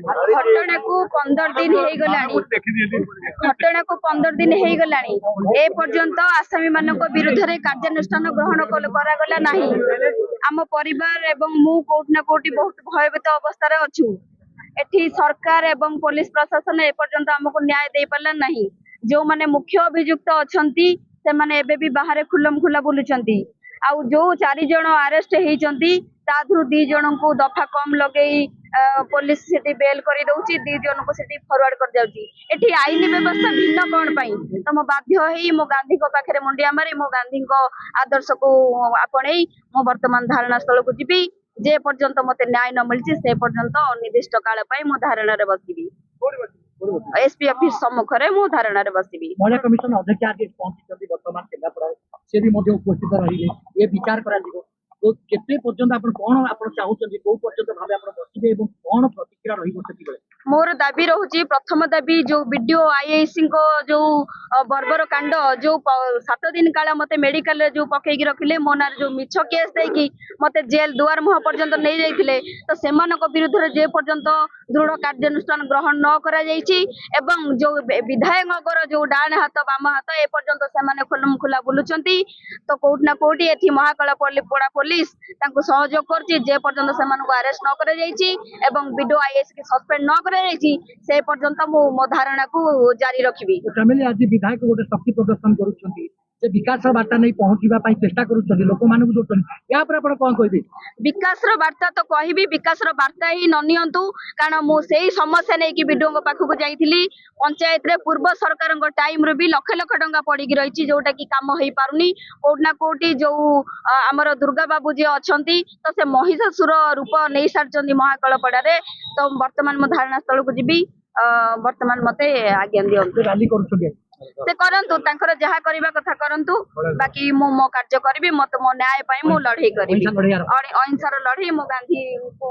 घटना को 15 दिन हो गलानी घटना को 15 दिन हो गलानी ए पर्यंत आसामी मानक विरुद्ध रे कार्यानुष्ठान ग्रहण करागला नाही। आम परिवार एवं मु कोठना कोठी बहुत भयभीत अवस्था रे अछु। एठी सरकार एवं पुलिस प्रशासन ए पर्यंत हमको न्याय दे पाला नाही। जो माने मुख्य अभियुक्त अछंती से माने एबे भी बाहर खुलम खुला बुलुचंती। आउ जो 4 जण अरेस्ट हेइचंती ताधु 2 जण को दफा कम लगेई पुलिस सेठी बेल करी दउची 2 जण को सेठी फॉरवर्ड कर जाउची। एठी आईन व्यवस्था भिन्न कोन पई त म बाध्य हेई मो गांधी को पाखरे मुंडिया मारी मो गांधी को आदर्श को आपणेई मो वर्तमान धारणा स्थल को जिबी। जे पर्यंत मते न्याय न मिलची से पर्यंत अनिर्दिष्ट काल पई मो धारणा रे बसिबी। एसपी ऑफिस सम्मुख रे मो धारणा रे बसिबी। महिला कमिशन अध्यक्ष आज पहुंची वर्तमान केन्द्रापड़ा से भी उपस्थित रही ये विचार करा तो केते पर्यंत आपण कोन आपण चाहुचंदी को पर्यंत भाबे आपण बसिबे एवं कोन प्रतिक्रिया रहिबो सेति बेले मोर दाबी रहउची प्रथम दाबी जो वीडियो आईआईसी को जो बर्बर कांड जो 7 दिन काला मते मेडिकल रे जो पकेगी रखिले मोनार जो मिछ केस देकी मते जेल दुआर मुह पर्यंत नै जाइथिले तो सेमानक विरुद्ध रे जे पर्यंत दृढ़ कार्यानुष्ठान ग्रहण न करा जाइछि एवं जो विधायक जो डाण हाथ बाम हाथ ए पर्यंत सेमाने खुलम खुला बुलुचंती तो कोठ ना कोठी एथि महाकला पड़ा पुलिस तांको सहयोग करछि जे पर्यंत सेमानक अरेस्ट न करा जाइछि एवं वीडियो आईएएस के सस्पेंड न करा जाइछि से पर्यंत मो धारणा को जारी रखिबी। फैमिली आज विधायक गोटे शक्ति प्रदर्शन करूछंती जे विकास रो वार्ता नै पहुंचीबा पई चेष्टा करूछंती लोक मानकु जोटनी या पर आपण कोन कहबी विकास रो वार्ता तो कहबी विकास रो वार्ता ही न नियंतु कारण मो सेही समस्या नै कि वीडियो को पाखु को जाईथिली पंचायत रे पूर्व सरकार को टाइम रे भी लाख लाख टंका पड़ी की रहिछि जोटा कि काम होई पारुनी कोठना कोठी जो हमर दुर्गा बाबू जे अछंती तो से महिषासुर रूप नै सारचंदी महाकलपड़ा रे तो वर्तमान मो धारणा स्थल को जिबी वर्तमान मते आज्ञा दियंतु रैली करूछंती से करंतु तांकर जहा करबा कथा करंतु बाकी मो मो कार्य करबी मत मो न्याय पई मो लढाई करबी और अहिंसार लढाई मो गांधी को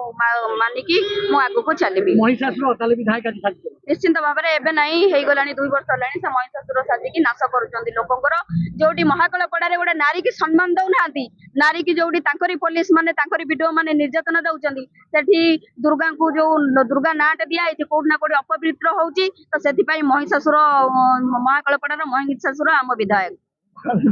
मानी की मो आगु को चलबी। महिषासुर अताले विधायक आज साजी निश्चित भाव में एबे नहीं हेई गलानी 2 वर्ष लानी से महिषासुर साजी की नाश करूचंदी लोकंकर जोटी महाकलपड़ा रे गोटे नारी की सम्मान दउ नांती नारी की जोटी तांकरी पुलिस माने तांकरी वीडियो माने निर्यातना दउचंदी सेठी दुर्गा को जो दुर्गा नाट दिया है कोठ ना कोठी अपवित्र होउची तो सेति पई महिषासुर महाकलपड़ा रो महिषासुर आम विधायक।